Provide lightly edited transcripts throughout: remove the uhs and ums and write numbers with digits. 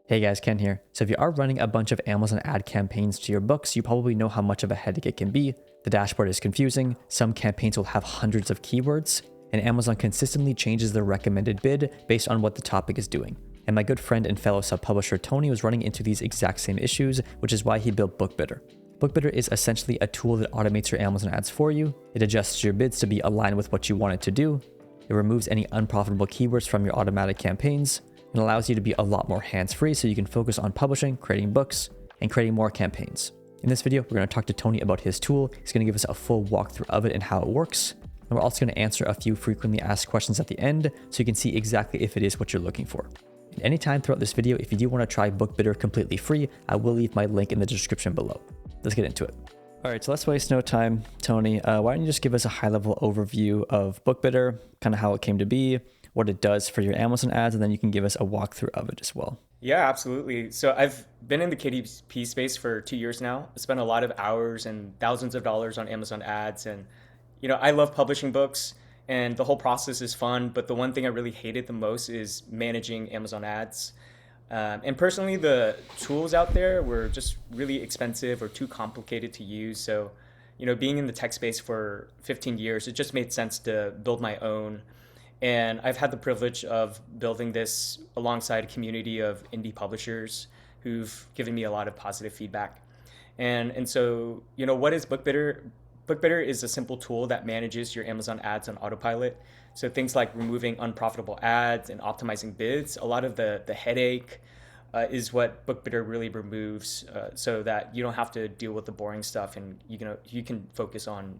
Hey guys, Ken here. So if you are running a bunch of Amazon ad campaigns to your books, you probably know how much of a headache it can be. The dashboard is confusing, some campaigns will have hundreds of keywords, and Amazon consistently changes the recommended bid based on what the topic is doing. And my good friend and fellow sub-publisher Tony was running into these exact same issues, which is why he built BookBidder. BookBidder is essentially a tool that automates your Amazon ads for you. It adjusts your bids to be aligned with what you want it to do. It removes any unprofitable keywords from your automatic campaigns, and allows you to be a lot more hands-free so you can focus on publishing, creating books, and creating more campaigns. In this video, we're going to talk to Tony about his tool. He's going to give us a full walkthrough of it and how it works. And we're also going to answer a few frequently asked questions at the end so you can see exactly if it is what you're looking for. And anytime throughout this video, if you do want to try BookBidder completely free, I will leave my link in the description below. Let's get into it. All right, so let's waste no time. Tony, why don't you just give us a high-level overview of BookBidder, kind of how it came to be, what it does for your Amazon ads, and then you can give us a walkthrough of it as well. Yeah, absolutely. So I've been in the KDP space for 2 years now. I spent a lot of hours and thousands of dollars on Amazon ads. And, I love publishing books and the whole process is fun. But the one thing I really hated the most is managing Amazon ads. And personally, the tools out there were just really expensive or too complicated to use. So, being in the tech space for 15 years, it just made sense to build my own. And I've had the privilege of building this alongside a community of indie publishers who've given me a lot of positive feedback. And so, what is BookBidder? BookBidder is a simple tool that manages your Amazon ads on Autopilot. So things like removing unprofitable ads and optimizing bids, a lot of the headache is what BookBidder really removes so that you don't have to deal with the boring stuff and you can focus on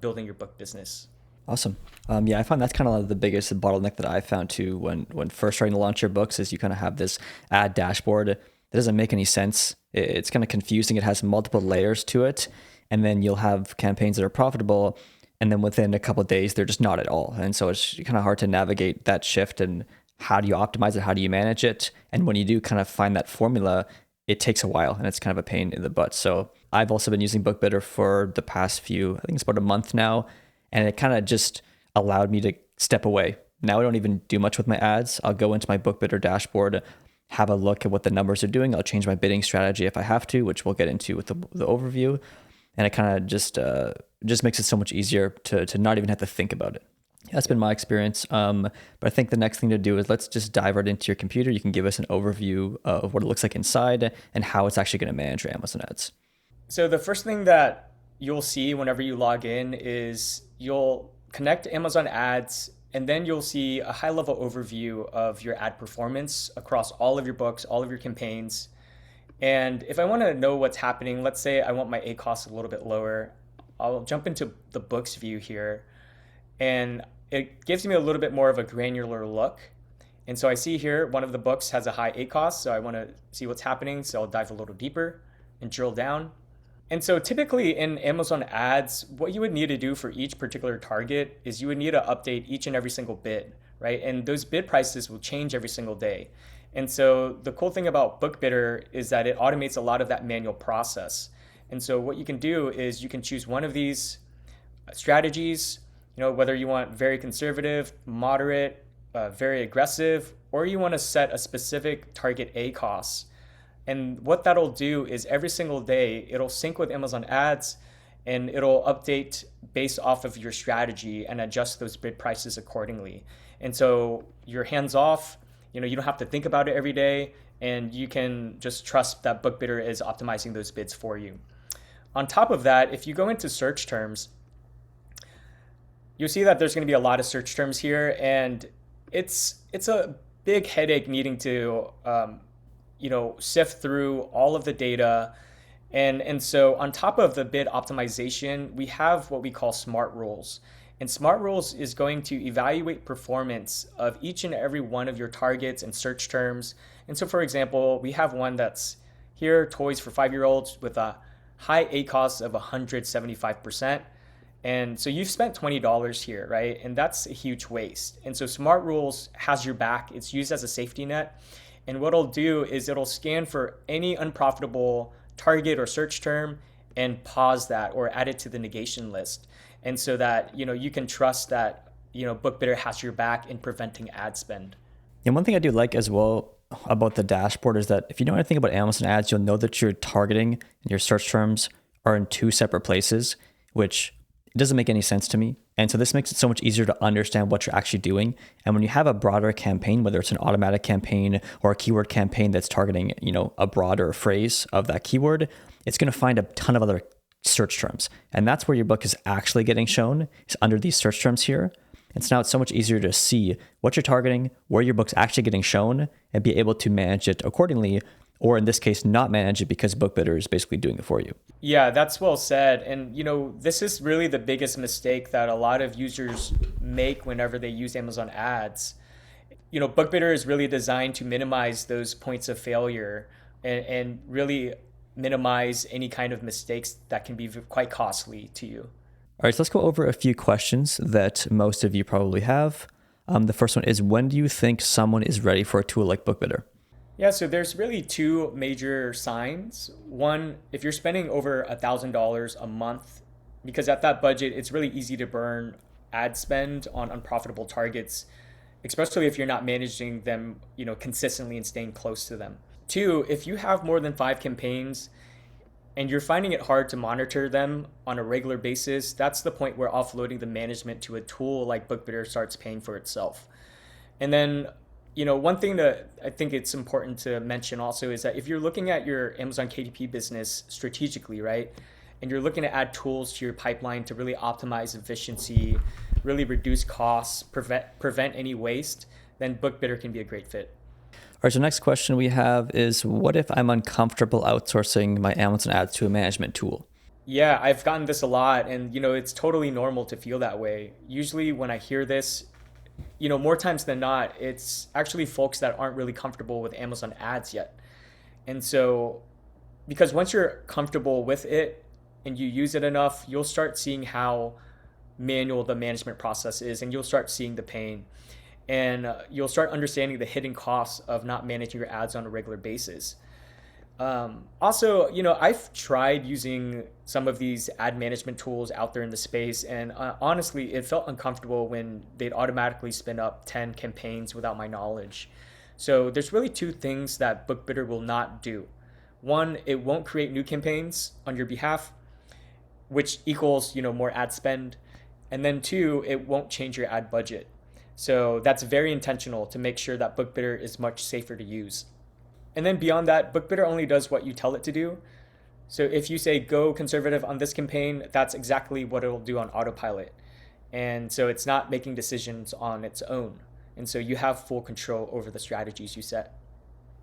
building your book business. Awesome. Yeah, I find that's kind of the biggest bottleneck that I found too when first starting to launch your books is you kind of have this ad dashboard that doesn't make any sense. It's kind of confusing. It has multiple layers to it. And then you'll have campaigns that are profitable. And then within a couple of days, they're just not at all. And so it's kind of hard to navigate that shift and how do you optimize it? How do you manage it? And when you do kind of find that formula, it takes a while and it's kind of a pain in the butt. So I've also been using BookBidder for the past I think it's about a month now. And it kind of just allowed me to step away. Now I don't even do much with my ads. I'll go into my BookBidder dashboard, have a look at what the numbers are doing. I'll change my bidding strategy if I have to, which we'll get into with the overview. And it kind of just makes it so much easier to not even have to think about it. That's been my experience. But I think the next thing to do is let's just dive right into your computer. You can give us an overview of what it looks like inside and how it's actually going to manage your Amazon ads. So the first thing that you'll see whenever you log in is you'll connect Amazon ads and then you'll see a high level overview of your ad performance across all of your books, all of your campaigns. And if I want to know what's happening, let's say I want my ACoS a little bit lower, I'll jump into the books view here and it gives me a little bit more of a granular look. And so I see here one of the books has a high ACoS, so I want to see what's happening. So I'll dive a little deeper and drill down. And so typically in Amazon ads, what you would need to do for each particular target is you would need to update each and every single bid, right? And those bid prices will change every single day. And so the cool thing about BookBidder is that it automates a lot of that manual process. And so what you can do is you can choose one of these strategies, whether you want very conservative, moderate, very aggressive, or you want to set a specific target ACoS. And what that'll do is every single day, it'll sync with Amazon ads and it'll update based off of your strategy and adjust those bid prices accordingly. And so you're hands off, you don't have to think about it every day and you can just trust that BookBidder is optimizing those bids for you. On top of that, if you go into search terms, you'll see that there's going to be a lot of search terms here and it's a big headache needing to sift through all of the data. And so on top of the bid optimization, we have what we call smart rules. And smart rules is going to evaluate performance of each and every one of your targets and search terms. And so for example, we have one that's here, toys for 5-year-olds with a high ACoS of 175%. And so you've spent $20 here, right? And that's a huge waste. And so smart rules has your back. It's used as a safety net. And what it'll do is it'll scan for any unprofitable target or search term and pause that or add it to the negation list. And so that, you can trust that, BookBidder has your back in preventing ad spend. And one thing I do like as well about the dashboard is that if you know anything about Amazon ads, you'll know that your targeting and your search terms are in two separate places, which doesn't make any sense to me. And so this makes it so much easier to understand what you're actually doing. And when you have a broader campaign, whether it's an automatic campaign or a keyword campaign that's targeting, a broader phrase of that keyword, it's going to find a ton of other search terms. And that's where your book is actually getting shown, is under these search terms here. And so now it's so much easier to see what you're targeting, where your book's actually getting shown, and be able to manage it accordingly, or in this case, not manage it because BookBidder is basically doing it for you. Yeah, that's well said. And, this is really the biggest mistake that a lot of users make whenever they use Amazon ads. BookBidder is really designed to minimize those points of failure and really minimize any kind of mistakes that can be quite costly to you. All right, so let's go over a few questions that most of you probably have. The first one is, when do you think someone is ready for a tool like BookBidder? Yeah, so there's really two major signs. One, if you're spending over $1,000 a month, because at that budget, it's really easy to burn ad spend on unprofitable targets, especially if you're not managing them, consistently and staying close to them. Two, if you have more than 5 campaigns and you're finding it hard to monitor them on a regular basis, that's the point where offloading the management to a tool like BookBidder starts paying for itself. And then one thing that I think it's important to mention also is that if you're looking at your Amazon KDP business strategically, right, and you're looking to add tools to your pipeline to really optimize efficiency, really reduce costs, prevent any waste, then BookBidder can be a great fit. All right, so next question we have is, what if I'm uncomfortable outsourcing my Amazon ads to a management tool? Yeah, I've gotten this a lot, and it's totally normal to feel that way. Usually when I hear this, more times than not, it's actually folks that aren't really comfortable with Amazon ads yet. And so, because once you're comfortable with it and you use it enough, you'll start seeing how manual the management process is, and you'll start seeing the pain. And you'll start understanding the hidden costs of not managing your ads on a regular basis. Also, I've tried using some of these ad management tools out there in the space, and honestly, it felt uncomfortable when they'd automatically spin up 10 campaigns without my knowledge. So there's really two things that BookBidder will not do. One, it won't create new campaigns on your behalf, which equals, more ad spend. And then two, it won't change your ad budget. So that's very intentional to make sure that BookBidder is much safer to use. And then beyond that, BookBidder only does what you tell it to do. So if you say go conservative on this campaign, that's exactly what it'll do on Autopilot. And so it's not making decisions on its own. And so you have full control over the strategies you set.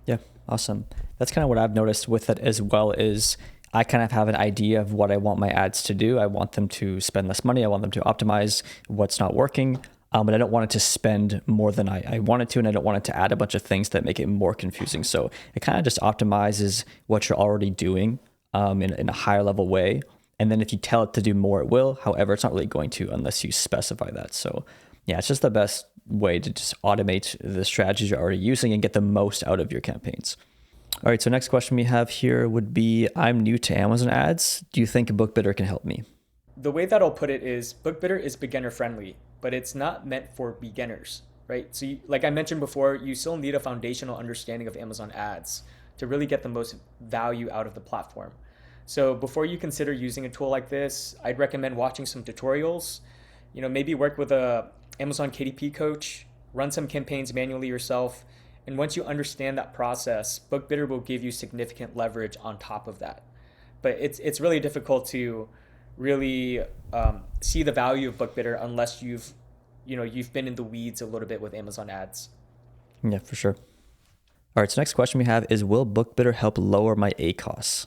Yeah, awesome. That's kind of what I've noticed with it as well, is I kind of have an idea of what I want my ads to do. I want them to spend less money. I want them to optimize what's not working. But I don't want it to spend more than I want it to, and I don't want it to add a bunch of things that make it more confusing. So it kind of just optimizes what you're already doing in a higher level way. And then if you tell it to do more, it will. However, it's not really going to unless you specify that. So yeah, it's just the best way to just automate the strategies you're already using and get the most out of your campaigns. All right, so next question we have here would be, I'm new to Amazon ads. Do you think BookBidder can help me? The way that I'll put it is BookBidder is beginner friendly, but it's not meant for beginners, right? So like I mentioned before, you still need a foundational understanding of Amazon ads to really get the most value out of the platform. So before you consider using a tool like this, I'd recommend watching some tutorials, maybe work with a Amazon KDP coach, run some campaigns manually yourself. And once you understand that process, BookBidder will give you significant leverage on top of that. But it's really difficult to really see the value of BookBidder unless you've been in the weeds a little bit with Amazon ads. Yeah, for sure. All right, so next question we have is, will BookBidder help lower my ACoS?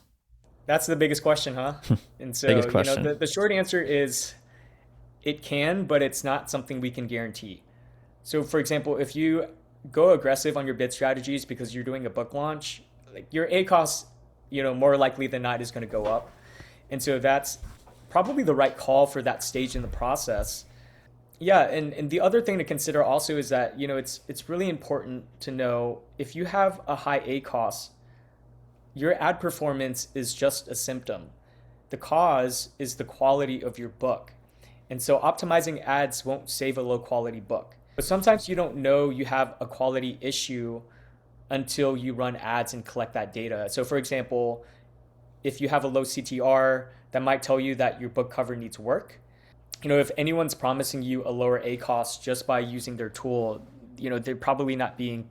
That's the biggest question, huh? And so Biggest question. The short answer is it can, but it's not something we can guarantee. So for example, if you go aggressive on your bid strategies because you're doing a book launch, like your ACoS, more likely than not is going to go up. And so that's probably the right call for that stage in the process. Yeah, and the other thing to consider also is that, it's really important to know if you have a high ACoS, your ad performance is just a symptom. The cause is the quality of your book. And so optimizing ads won't save a low quality book. But sometimes you don't know you have a quality issue until you run ads and collect that data. So for example, if you have a low CTR, that might tell you that your book cover needs work. If anyone's promising you a lower ACoS just by using their tool, they're probably not being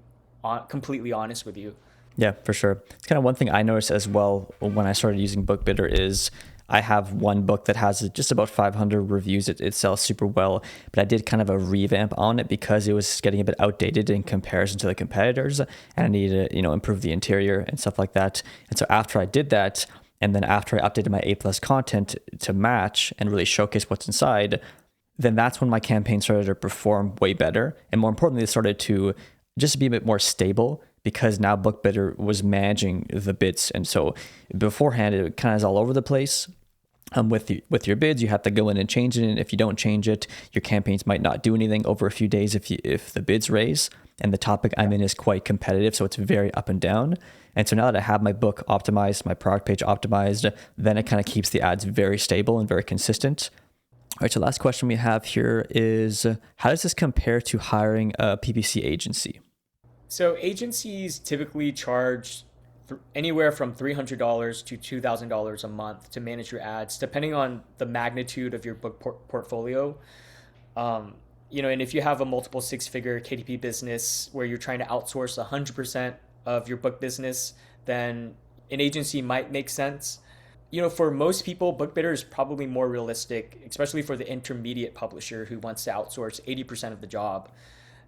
completely honest with you. Yeah, for sure. It's kind of one thing I noticed as well when I started using BookBidder is I have one book that has just about 500 reviews. It sells super well, but I did kind of a revamp on it because it was getting a bit outdated in comparison to the competitors, and I needed to, improve the interior and stuff like that. And so after I did that, and then after I updated my A+ content to match and really showcase what's inside, then that's when my campaign started to perform way better. And more importantly, it started to just be a bit more stable because now BookBidder was managing the bids. And so beforehand, it kind of is all over the place. With your bids, you have to go in and change it. And if you don't change it, your campaigns might not do anything over a few days if the bids raise. And the topic I'm in is quite competitive, so it's very up and down. And so now that I have my book optimized, my product page optimized, then it kind of keeps the ads very stable and very consistent. All right, so last question we have here is, how does this compare to hiring a PPC agency? So agencies typically charge anywhere from $300 to $2,000 a month to manage your ads, depending on the magnitude of your book portfolio. And if you have a multiple six-figure KDP business where you're trying to outsource 100% of your book business, then an agency might make sense. For most people, BookBidder is probably more realistic, especially for the intermediate publisher who wants to outsource 80% of the job.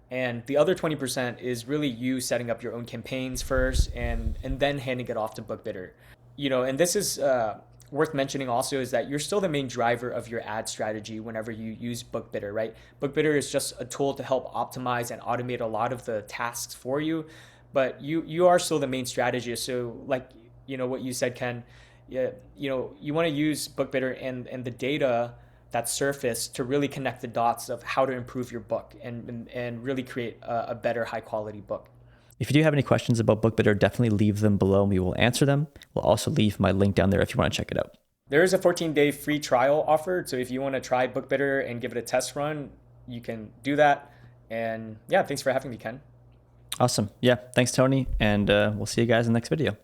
And the other 20% is really you setting up your own campaigns first and then handing it off to BookBidder. And this is worth mentioning also is that you're still the main driver of your ad strategy whenever you use BookBidder, right? BookBidder is just a tool to help optimize and automate a lot of the tasks for you, but you are still the main strategist. So like, what you said, Ken, you want to use BookBidder and the data that surface to really connect the dots of how to improve your book and really create a better high quality book. If you do have any questions about BookBidder, definitely leave them below and we will answer them. We'll also leave my link down there if you want to check it out. There is a 14-day free trial offered. So if you want to try BookBidder and give it a test run, you can do that. And yeah, thanks for having me, Ken. Awesome. Yeah, thanks, Tony. And we'll see you guys in the next video.